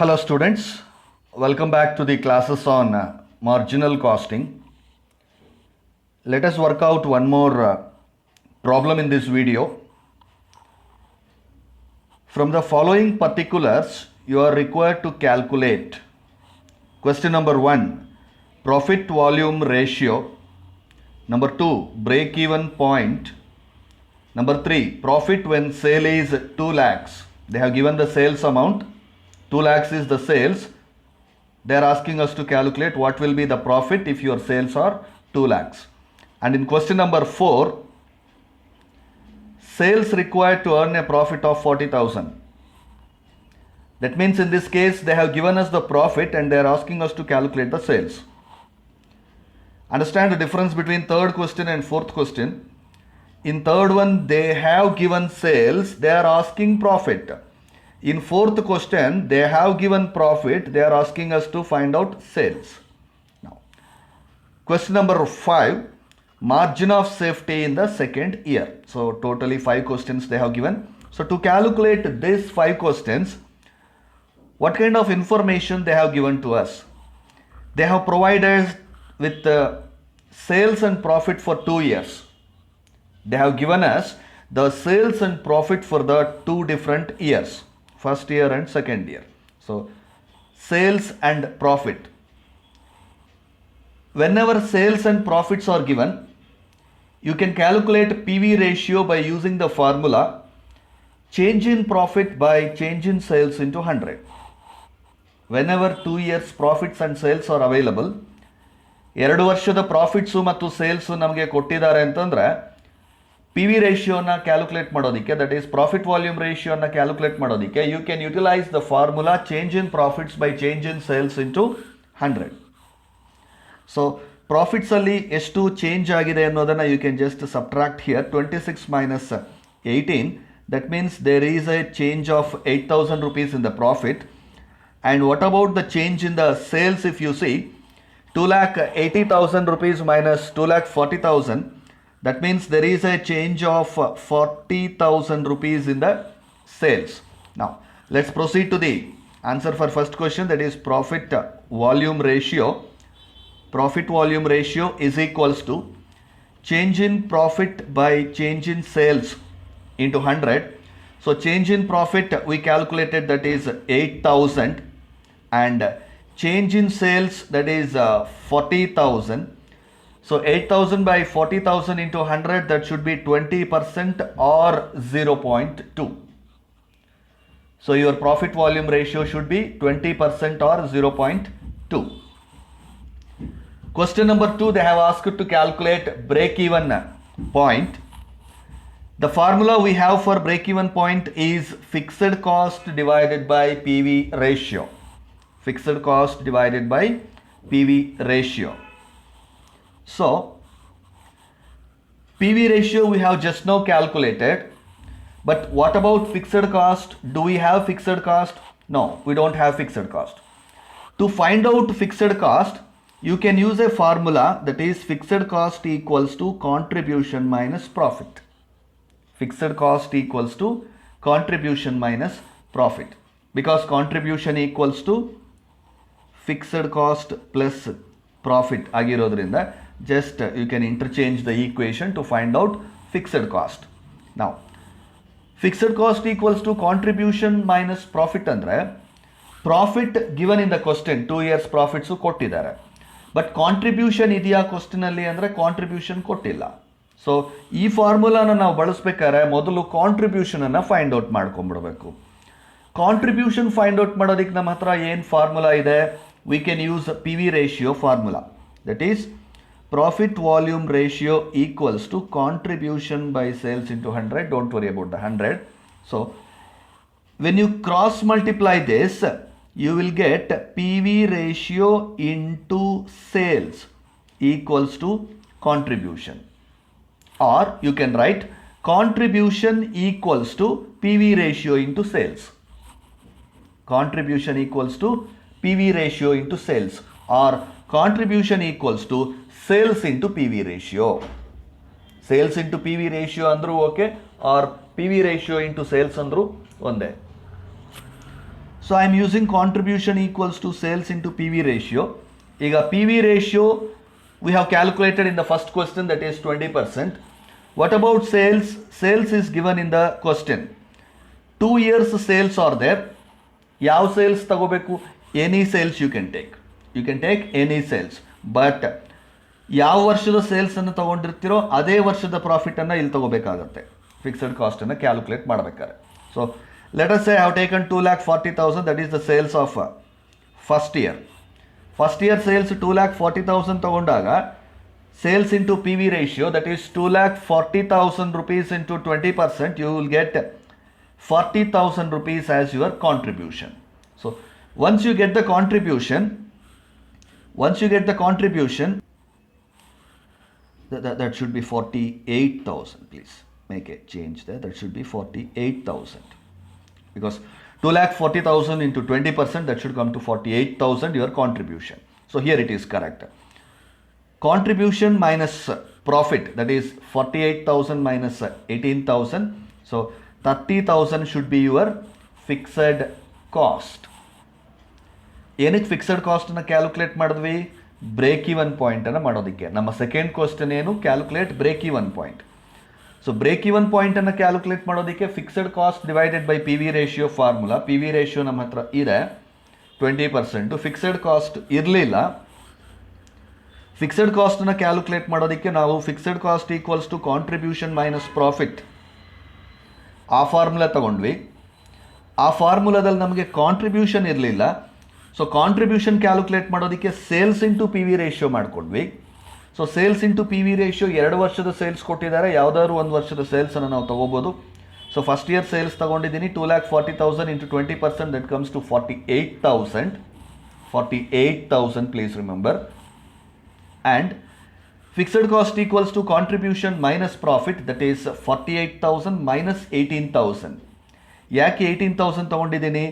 Hello students, welcome back to the classes on marginal costing. Let us work out one more problem in this video. From the following particulars, you are required to calculate. Question number 1, profit volume ratio. Number 2, break even point. Number 3, profit when sale is 2 lakhs. They have given the sales amount. 2 lakhs is the sales. They are asking us to calculate what will be the profit if your sales are 2 lakhs. And in question number 4, sales required to earn a profit of 40,000. That means in this case they have given us the profit and they are asking us to calculate the sales. Understand the difference between third question and fourth question. In third one they have given sales, they are asking profit. In fourth question, they have given profit, they are asking us to find out sales. Now, question number 5, margin of safety in the second year. So, totally 5 questions they have given. So, to calculate these 5 questions, what kind of information they have given to us? They have provided us with sales and profit for 2 years. They have given us the sales and profit for the 2 different years. First year and second year. So, sales and profit. Whenever sales and profits are given, you can calculate PV ratio by using the formula change in profit by change in sales into 100. Whenever 2 years profits and sales are available, 2 ವರ್ಷದ profits ಮತ್ತು sales ನಮಗೆ ಕೊಟ್ಟಿದ್ದಾರೆ ಅಂತಂದರೆ P V ರೇಷಿಯೋನ calculate ಮಾಡೋದಕ್ಕೆ, that is profit volume ರೇಷಿಯೋನ calculate ಮಾಡೋದಕ್ಕೆ you can utilise the formula change in profits by change in sales into 100. So ಪ್ರಾಫಿಟ್ಸಲ್ಲಿ ಎಷ್ಟು ಚೇಂಜ್ ಆಗಿದೆ ಅನ್ನೋದನ್ನು you can just subtract here 26 minus 18. That means there is a change of 8,000 rupees in the profit. And what about the change in the sales? If you see 2,80,000 rupees minus 2,40,000, that means there is a change of 40,000 rupees in the sales. Now, let's proceed to the answer for first question, that is profit volume ratio. Profit volume ratio is equals to change in profit by change in sales into 100. So, change in profit we calculated, that is 8,000, and change in sales, that is 40,000. So 8,000 by 40,000 into 100, that should be 20% or 0.2. So your profit volume ratio should be 20% or 0.2. Question number 2, they have asked to calculate break-even point. The formula we have for break-even point is fixed cost divided by PV ratio. Fixed cost divided by PV ratio. So, PV ratio we have just now calculated, but what about fixed cost? Do we have fixed cost? No, we don't have fixed cost. To find out fixed cost, you can use a formula, that is fixed cost equals to contribution minus profit. Fixed cost equals to contribution minus profit, because contribution equals to fixed cost plus profit ಆಗಿರೋದ್ರಿಂದ just you can interchange the equation to find out fixed cost. Now, fixed cost equals to contribution minus profit ಅಂದರೆ profit given in the question 2 years profits ಕೊಟ್ಟಿದ್ದಾರೆ, but contribution ಇದೆಯಾ ಕ್ವಶನಲ್ಲಿ ಅಂದರೆ contribution ಕೊಟ್ಟಿಲ್ಲ. So ಈ ಫಾರ್ಮುಲಾನ ನಾವು ಬಳಸ್ಬೇಕಾದ್ರೆ ಮೊದಲು ಕಾಂಟ್ರಿಬ್ಯೂಷನನ್ನು ಫೈಂಡ್ ಔಟ್ ಮಾಡ್ಕೊಂಡ್ಬಿಡ್ಬೇಕು. ಕಾಂಟ್ರಿಬ್ಯೂಷನ್ ಫೈಂಡ್ ಔಟ್ ಮಾಡೋದಕ್ಕೆ ನಮ್ಮ ಹತ್ರ ಏನು ಫಾರ್ಮುಲಾ ಇದೆ? We can use PV ratio formula, that is profit volume ratio equals to contribution by sales into 100. Don't worry about the 100. So when you cross multiply this, you will get PV ratio into sales equals to contribution, or you can write contribution equals to PV ratio into sales. Contribution equals to PV ratio into sales, or contribution equals to sales into PV ratio. Sales into PV ratio andru okay, or PV ratio into sales andru onde. So I am using contribution equals to sales into PV ratio. ಈಗ PV ratio we have calculated in the first question, that is 20%. What about sales? Sales is given in the question. 2 years sales are there. ಯಾವ sales ತಗೋಬೇಕು? Any sales you can take. You can take any sales. But ಯಾವ ವರ್ಷದ ಸೇಲ್ಸನ್ನು ತೊಗೊಂಡಿರ್ತೀರೋ ಅದೇ ವರ್ಷದ ಪ್ರಾಫಿಟನ್ನು ಇಲ್ಲಿ ತೊಗೋಬೇಕಾಗತ್ತೆ ಫಿಕ್ಸೆಡ್ ಕಾಸ್ಟನ್ನು ಕ್ಯಾಲ್ಕುಲೇಟ್ ಮಾಡಬೇಕಾದ್ರೆ. So let us say I have taken 2,40,000, that is the sales of first year. First year sales 2,40,000 ತೊಗೊಂಡಾಗ sales into P V ratio, that is 2,40,000 rupees into 20%, you will get 40,000 rupees as your contribution. So once you get the contribution, that should be 48,000. Please make a change there. That should be 48,000, because 2,40,000 into 20%, that should come to 48,000 your contribution. So here it is correct. Contribution minus profit, that is 48,000 minus 18,000. So 30,000 should be your fixed cost. ಏನಕ್ಕೆ fixed ಕಾಸ್ಟನ್ನು calculate ಮಾಡಿದ್ವಿ? Break even ಪಾಯಿಂಟನ್ನು ಮಾಡೋದಕ್ಕೆ. ನಮ್ಮ second question ಏನು? Calculate break even point. So break even ಪಾಯಿಂಟನ್ನು calculate ಮಾಡೋದಕ್ಕೆ fixed cost divided by P V ratio formula. P V ratio ನಮ್ಮ ಹತ್ರ ಇದೆ 20%. ಫಿಕ್ಸೆಡ್ ಕಾಸ್ಟ್ ಇರಲಿಲ್ಲ. ಫಿಕ್ಸೆಡ್ ಕಾಸ್ಟನ್ನು ಕ್ಯಾಲ್ಕುಲೇಟ್ ಮಾಡೋದಕ್ಕೆ ನಾವು fixed cost equals to contribution minus profit ಆ ಫಾರ್ಮುಲಾ ತಗೊಂಡ್ವಿ. ಆ ಫಾರ್ಮುಲಾದಲ್ಲಿ ನಮಗೆ ಕಾಂಟ್ರಿಬ್ಯೂಷನ್ ಇರಲಿಲ್ಲ. ಸೊ ಕಾಂಟ್ರಿಬ್ಯೂಷನ್ ಕ್ಯಾಲ್ಕುಲೇಟ್ ಮಾಡೋದಕ್ಕೆ sales into P V ratio ಮಾಡ್ಕೊಂಡ್ವಿ. So sales into P V ratio 2 ವರ್ಷದ ಸೇಲ್ಸ್ ಕೊಟ್ಟಿದ್ದಾರೆ, ಯಾವುದಾದ್ರು 1 ವರ್ಷದ ಸೇಲ್ಸನ್ನು ನಾವು ತೊಗೋಬೋದು. ಸೊ ಫಸ್ಟ್ ಇಯರ್ ಸೇಲ್ಸ್ ತೊಗೊಂಡಿದ್ದೀನಿ 2,40,000 into 20%, that comes to 48,000. 48,000, please remember. And fixed cost equals to contribution minus profit, that is 48,000 minus 18,000. ಯಾಕೆ 18,000 ತೊಗೊಂಡಿದ್ದೀನಿ?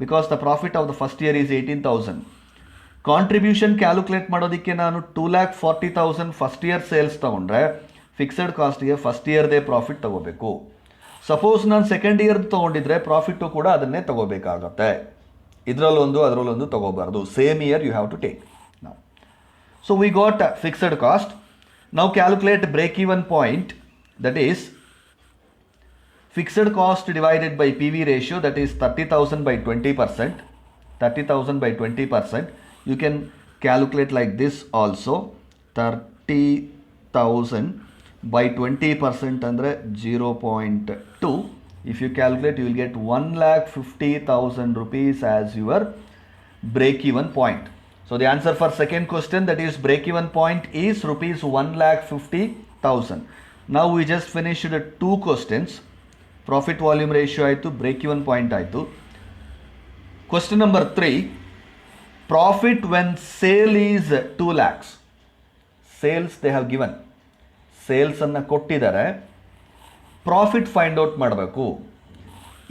Because the profit of the first year is 18,000. Contribution calculate ಮಾಡೋದಕ್ಕೆ ನಾನು 2,40,000 first year sales ತೊಗೊಂಡ್ರೆ fixed ಕಾಸ್ಟ್ಗೆ first ಇಯರ್ದೇ profit ತೊಗೋಬೇಕು. Suppose ನಾನು second ಇಯರ್ದು ತೊಗೊಂಡಿದ್ರೆ ಪ್ರಾಫಿಟ್ಟು ಕೂಡ ಅದನ್ನೇ ತೊಗೋಬೇಕಾಗತ್ತೆ. ಇದರಲ್ಲೊಂದು ಅದರಲ್ಲೊಂದು ತೊಗೋಬಾರ್ದು. Same year you have to take. ನಾವು so we got fixed cost. Now calculate break-even point, that is fixed cost divided by PV ratio, that is 30,000 by 20%. 30,000 by 20%. You can calculate like this also. 30,000 by 20% andre 0.2. If you calculate, you will get 1,50,000 rupees as your break-even point. So the answer for second question, that is break-even point, is rupees 1,50,000. Now we just finished 2 questions. Profit volume ratio aitu, break-even point aitu. Question number 3. Profit when sale is 2 lakhs. Sales they have given. Sales anna kottidare. Profit find out ಮಾಡಬೇಕು.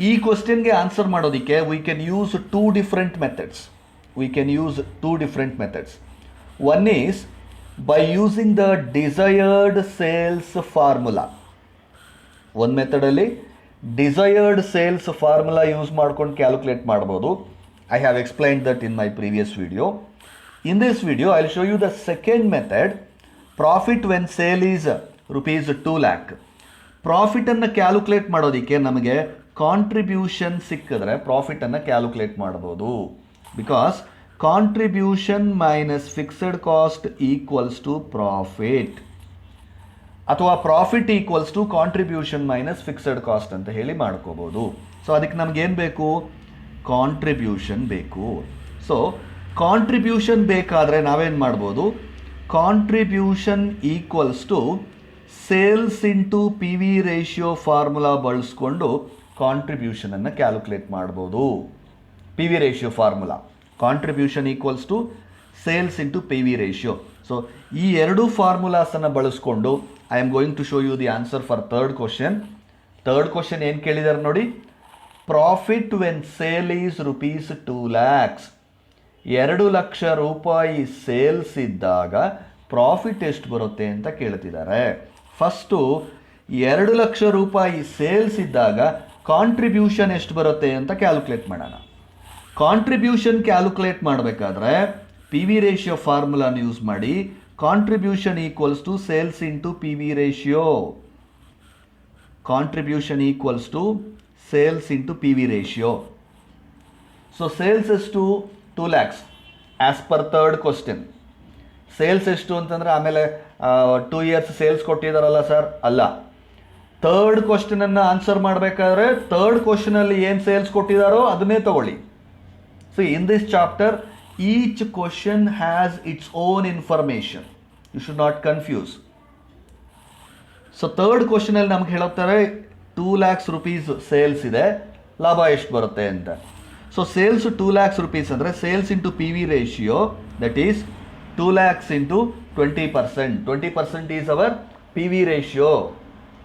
ಈ ಕ್ವೆಶ್ಚನ್ಗೆ answer ಮಾಡೋದಕ್ಕೆ we can use 2 different methods. One is by using the desired sales formula. One method ಅಲ್ಲಿ desired sales formula use ಮಾಡ್ಕೊಂಡು calculate ಮಾಡ್ಬೋದು. I have explained that in my previous video. In this video, I will show you the second method, profit when sale is rupees 2 lakh. ಪ್ರಾಫಿಟನ್ನು calculate ಮಾಡೋದಕ್ಕೆ ನಮಗೆ contribution ಸಿಕ್ಕಿದ್ರೆ ಪ್ರಾಫಿಟನ್ನು calculate ಮಾಡ್ಬೋದು. Because contribution minus fixed cost equals to profit, ಅಥವಾ profit equals to contribution minus fixed cost ಅಂತ ಹೇಳಿ ಮಾಡ್ಕೋಬೋದು. ಸೊ ಅದಕ್ಕೆ ನಮಗೇನು ಬೇಕು? ಕಾಂಟ್ರಿಬ್ಯೂಷನ್ ಬೇಕು. ಸೊ ಕಾಂಟ್ರಿಬ್ಯೂಷನ್ ಬೇಕಾದರೆ ನಾವೇನು ಮಾಡ್ಬೋದು? Contribution equals to sales into P V ratio formula ಬಳಸ್ಕೊಂಡು ಕಾಂಟ್ರಿಬ್ಯೂಷನನ್ನು ಕ್ಯಾಲ್ಕುಲೇಟ್ ಮಾಡ್ಬೋದು. P V ratio formula, contribution equals to sales into P V ratio. So ಈ ಎರಡು ಫಾರ್ಮುಲಾಸನ್ನು ಬಳಸ್ಕೊಂಡು I am going to show you the answer for third question. Third question ಏನು ಕೇಳಿದ್ದಾರೆ ನೋಡಿ. Profit when sale is rupees 2 lakhs. 2 lakh ರೂಪಾಯಿ sales ಇದ್ದಾಗ profit ಎಷ್ಟು ಬರುತ್ತೆ ಅಂತ ಕೇಳ್ತಿದ್ದಾರೆ. ಫಸ್ಟು 2 ಲಕ್ಷ ರೂಪಾಯಿ ಸೇಲ್ಸ್ ಇದ್ದಾಗ ಕಾಂಟ್ರಿಬ್ಯೂಷನ್ ಎಷ್ಟು ಬರುತ್ತೆ ಅಂತ ಕ್ಯಾಲ್ಕುಲೇಟ್ ಮಾಡೋಣ. ಕಾಂಟ್ರಿಬ್ಯೂಷನ್ ಕ್ಯಾಲ್ಕುಲೇಟ್ ಮಾಡಬೇಕಾದ್ರೆ ಪಿ ವಿ ರೇಷಿಯೋ ಫಾರ್ಮುಲಾನ ಯೂಸ್ ಮಾಡಿ. Contribution equals to sales into P V ratio. Contribution equals to sales into P V ratio. So sales ಎಷ್ಟು 2 lakhs as per third question. Sales ಎಷ್ಟು ಅಂತಂದರೆ ಆಮೇಲೆ 2 years sales ಕೊಟ್ಟಿದ್ದಾರಲ್ಲ sir, ಅಲ್ಲ. Third ಕ್ವಶನನ್ನು answer ಮಾಡಬೇಕಾದ್ರೆ ಥರ್ಡ್ ಕ್ವಶನಲ್ಲಿ ಏನು ಸೇಲ್ಸ್ ಕೊಟ್ಟಿದ್ದಾರೋ ಅದನ್ನೇ ತಗೊಳ್ಳಿ. So in this chapter each question has its own information. You should not confuse. So third ಕ್ವಶನಲ್ಲಿ ನಮ್ಗೆ ಹೇಳುತ್ತಾರೆ 2 lakhs rupees ಸೇಲ್ಸ್ ಇದೆ, ಲಾಭ ಎಷ್ಟು ಬರುತ್ತೆ ಅಂತ. ಸೊ ಸೇಲ್ಸ್ 2 lakhs rupees ಅಂದರೆ sales into P V ratio, that is 2 lakhs into 20%. 20% is our P V ratio.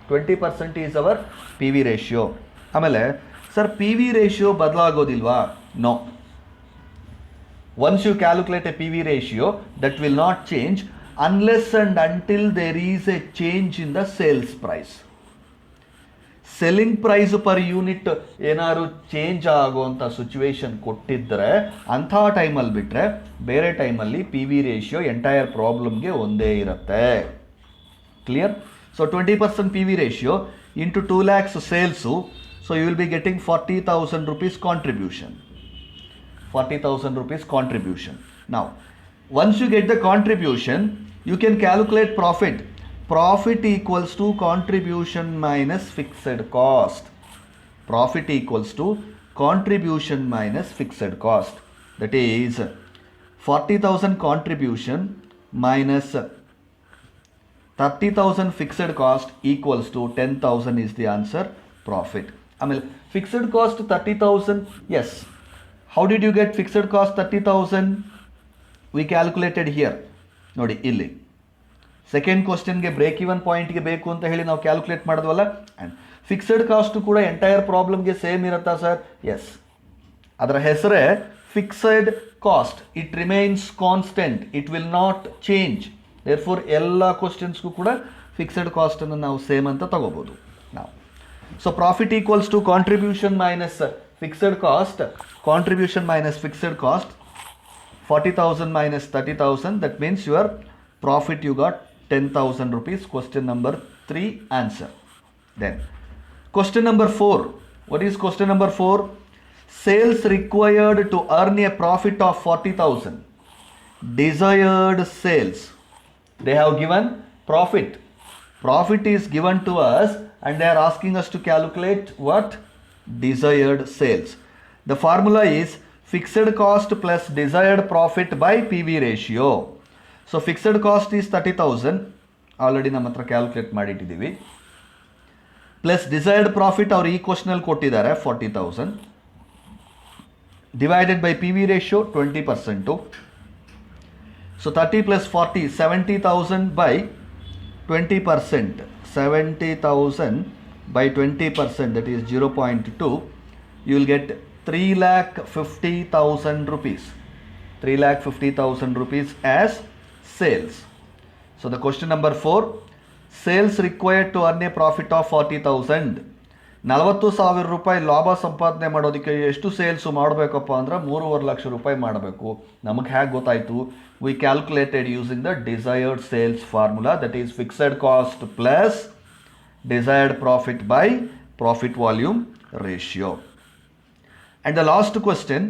20% is our P V ratio. ಆಮೇಲೆ ಸರ್ ಪಿ ವಿ ರೇಷಿಯೋ ಬದಲಾಗೋದಿಲ್ವಾ? No. Once you calculate a P V ratio that will not change unless and until there is a change in the sales price. Selling price per unit ಏನಾದ್ರು change ಆಗುವಂಥ situation ಕೊಟ್ಟಿದ್ದರೆ ಅಂಥ ಟೈಮಲ್ಲಿ ಬಿಟ್ಟರೆ ಬೇರೆ ಟೈಮಲ್ಲಿ P V ratio entire ಪ್ರಾಬ್ಲಮ್ಗೆ ಒಂದೇ ಇರುತ್ತೆ. Clear? So 20% P V ratio into 2 lakhs sales. So you will be getting 40,000 rupees contribution. 40,000 rupees contribution. Now, once you get the contribution, you can calculate profit. Profit equals to contribution minus fixed cost. Profit equals to contribution minus fixed cost. That is 40,000 contribution minus 30,000 fixed cost equals to 10,000 is the answer, profit. Amel fixed cost 30,000. Yes. How did you get fixed cost 30,000? We calculated here. ನೋಡಿ ಇಲ್ಲಿ second ಕ್ವಶನ್ಗೆ break even ಪಾಯಿಂಟ್ಗೆ ಬೇಕು ಅಂತ ಹೇಳಿ ನಾವು calculate ಮಾಡಿದ್ವಲ್ಲ. And fixed cost ಕೂಡ entire ಪ್ರಾಬ್ಲಮ್ಗೆ same ಇರುತ್ತಾ sir? S. ಅದರ ಹೆಸರೇ fixed cost. It remains constant, it will not change. Therefore ಎಲ್ಲ ಕ್ವಶನ್ಸ್ಗೂ ಕೂಡ ಫಿಕ್ಸೆಡ್ ಕಾಸ್ಟನ್ನು ನಾವು ಸೇಮ್ ಅಂತ ತಗೋಬೋದು ನಾವು. So profit equals to contribution minus fixed cost. Contribution minus fixed cost 40,000 minus 30,000, that means your profit you got 10,000 rupees. Question number 3 answer. Then question number 4. What is question number 4? Sales required to earn a profit of 40,000. Desired sales. They have given profit. Profit is given to us and they are asking us to calculate what? Desired sales. The formula is fixed cost plus desired profit by PV ratio. So fixed cost is 30,000. Already ನಮ್ಮ ಹತ್ರ calculate ಮಾಡಿಟ್ಟಿದ್ದೀವಿ. Plus desired profit ಅವ್ರು ಈ ಕ್ವಶನಲ್ಲಿ ಕೊಟ್ಟಿದ್ದಾರೆ 40,000 divided by P V ratio 20%. So 30 plus 40 70,000 by 20%. 70,000 by 20%, that is 0.2. You will get 3,50,000 rupees. 3,50,000 rupees as sales. So the question number 4, sales required to earn a profit of 40,000. 40,000 ರೂಪಾಯಿ ಲಾಭ ಸಂಪಾದನೆ ಮಾಡೋದಕ್ಕೆ ಎಷ್ಟು sales ಮಾಡಬೇಕಪ್ಪ ಅಂದ್ರೆ 3.5 ಲಕ್ಷ ರೂಪಾಯಿ ಮಾಡಬೇಕು. ನಮಗೆ ಹೇಗೆ ಗೊತ್ತಾಯಿತು? We calculated using the desired sales formula, that is fixed cost plus desired profit by profit volume ratio. And the last question,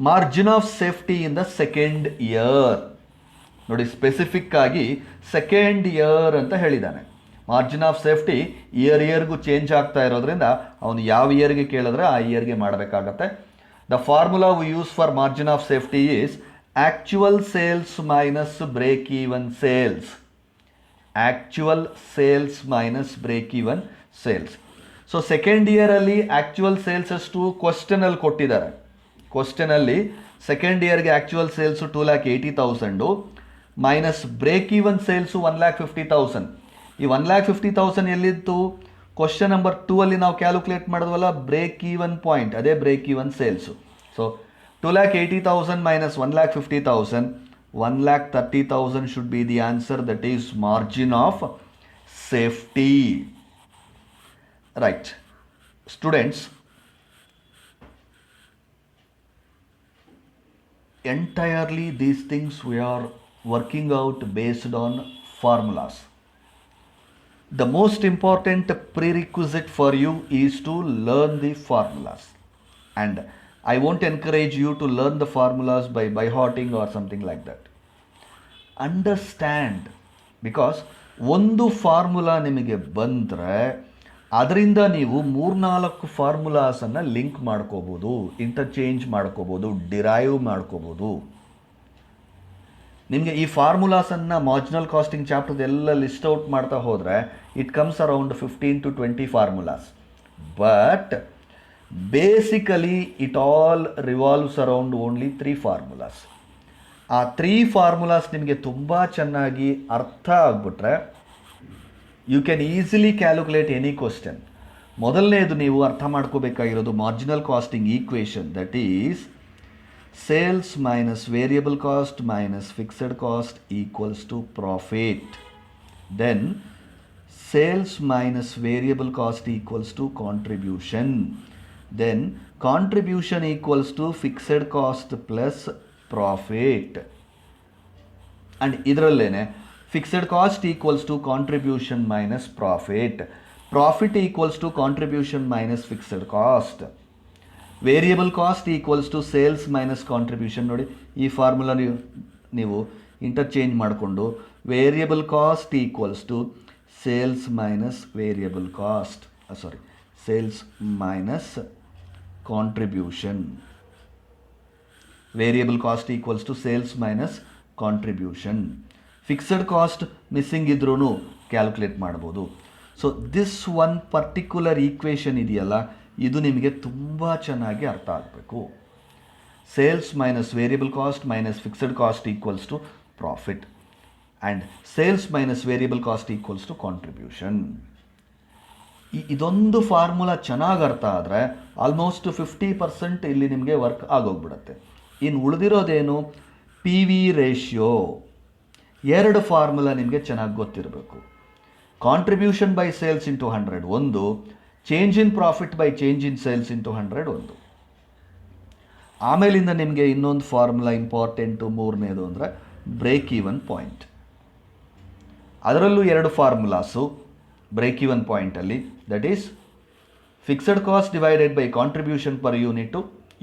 margin of safety in the second year. ನೋಡಿ ಸ್ಪೆಸಿಫಿಕ್ ಆಗಿ second year ಅಂತ ಹೇಳಿದ್ದಾನೆ. Margin of safety ಇಯರ್ಗೂ change ಆಗ್ತಾ ಇರೋದ್ರಿಂದ ಅವನು ಯಾವ ಇಯರ್ಗೆ ಕೇಳಿದ್ರೆ ಆ ಇಯರ್ಗೆ ಮಾಡಬೇಕಾಗತ್ತೆ. The formula we use for margin of safety is actual sales minus break even sales. Actual sales minus break even sales. So second ಇಯರಲ್ಲಿ ಆ್ಯಕ್ಚುಯಲ್ ಸೇಲ್ಸ್ ಅಷ್ಟು ಕ್ವಶನಲ್ಲಿ ಕೊಟ್ಟಿದ್ದಾರೆ. ಕ್ವಶನಲ್ಲಿ ಸೆಕೆಂಡ್ ಇಯರ್ಗೆ actual sales 2,80,000 minus break even sales 1,50,000. ಈ 1,50,000 ಎಲ್ಲಿತ್ತು? Question number 2 ಅಲ್ಲಿ ನಾವು ಕ್ಯಾಲ್ಕುಲೇಟ್ ಮಾಡಿದ್ವಲ್ಲ ಬ್ರೇಕ್ ಈವನ್ ಪಾಯಿಂಟ್, ಅದೇ break even sales. So 2,80,000 minus 1,50,000, 1,30,000 should be the answer, that is margin of safety. Right. Students, entirely these things we are working out based on formulas. The most important prerequisite for you is to learn the formulas. And I won't encourage you to learn the formulas by hearting or something like that. Understand, because ಒಂದು formula ನಿಮಗೆ ಬಂದರೆ ಅದರಿಂದ ನೀವು 3-4 ಫಾರ್ಮುಲಾಸನ್ನು link ಮಾಡ್ಕೋಬೋದು, interchange ಮಾಡ್ಕೋಬೋದು, derive ಮಾಡ್ಕೋಬೋದು. ನಿಮಗೆ ಈ ಫಾರ್ಮುಲಾಸನ್ನು ಮಾರ್ಜಿನಲ್ ಕಾಸ್ಟಿಂಗ್ ಚಾಪ್ಟರ್ದೆಲ್ಲ ಲಿಸ್ಟ್ ಔಟ್ ಮಾಡ್ತಾ ಹೋದರೆ it comes around 15 to 20 formulas. But basically it all revolves around only 3 formulas. ಆ 3 ಫಾರ್ಮುಲಾಸ್ ನಿಮಗೆ ತುಂಬ ಚೆನ್ನಾಗಿ ಅರ್ಥ ಆಗಿಬಿಟ್ರೆ you can easily calculate any question. ಮೊದಲನೇದು ನೀವು ಅರ್ಥ ಮಾಡ್ಕೋಬೇಕಾಗಿರೋದು marginal costing equation, that is sales minus variable cost minus fixed cost equals to profit. Then sales minus variable cost equals to contribution. Then contribution equals to fixed cost plus profit. And ಇದರಲ್ಲೇನೆ fixed cost equals to contribution minus profit, profit equals to contribution minus fixed cost, variable cost equals to sales minus contribution. ನೋಡಿ, ಈ formula ನೀವು interchange ಮಾಡಿಕೊಂಡು variable cost equals to sales minus variable cost, sales minus contribution. Variable cost equals to sales minus contribution. Fixed cost missing ಇದ್ರೂ calculate ಮಾಡ್ಬೋದು. So this one particular equation ಇದೆಯಲ್ಲ, ಇದು ನಿಮಗೆ ತುಂಬ ಚೆನ್ನಾಗಿ ಅರ್ಥ ಆಗಬೇಕು. Sales minus variable cost minus fixed cost equals to profit and sales minus variable cost equals to contribution. ಇದೊಂದು ಫಾರ್ಮುಲಾ ಚೆನ್ನಾಗಿ ಅರ್ಥ ಆದರೆ ಆಲ್ಮೋಸ್ಟ್ 50% ಇಲ್ಲಿ ನಿಮಗೆ ವರ್ಕ್ ಆಗೋಗ್ಬಿಡುತ್ತೆ. ಇನ್ನು ಉಳಿದಿರೋದೇನು? P V ratio. 2 ಫಾರ್ಮುಲಾ ನಿಮಗೆ ಚೆನ್ನಾಗಿ ಗೊತ್ತಿರಬೇಕು. ಕಾಂಟ್ರಿಬ್ಯೂಷನ್ ಬೈ ಸೇಲ್ಸ್ ಇಂಟು 100 ಒಂದು, change in profit by change in sales into 100 ಒಂದು. ಆಮೇಲಿಂದ ನಿಮಗೆ ಇನ್ನೊಂದು ಫಾರ್ಮುಲಾ ಇಂಪಾರ್ಟೆಂಟು, ಮೂರನೇದು ಅಂದರೆ ಬ್ರೇಕ್ ಈವನ್ ಪಾಯಿಂಟ್. ಅದರಲ್ಲೂ 2 ಫಾರ್ಮುಲಾಸು ಬ್ರೇಕ್ ಈವನ್ ಪಾಯಿಂಟಲ್ಲಿ, that is fixed cost divided by contribution per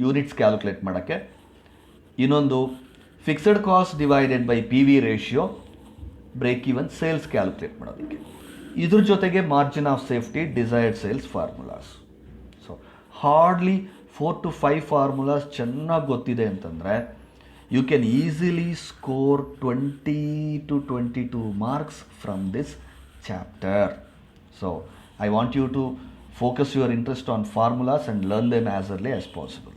units calculate ಮಾಡೋಕ್ಕೆ, ಇನ್ನೊಂದು fixed cost divided by P V ratio break even sales calculate ಮಾಡೋದಕ್ಕೆ. ಇದ್ರ ಜೊತೆಗೆ margin of safety, desired sales formulas. So hardly 4 to 5 formulas ಚೆನ್ನಾಗಿ ಗೊತ್ತಿದೆ ಅಂತಂದರೆ you can easily score 20 to 22 marks from this chapter. So I want you to focus your interest on formulas and learn them as early as possible.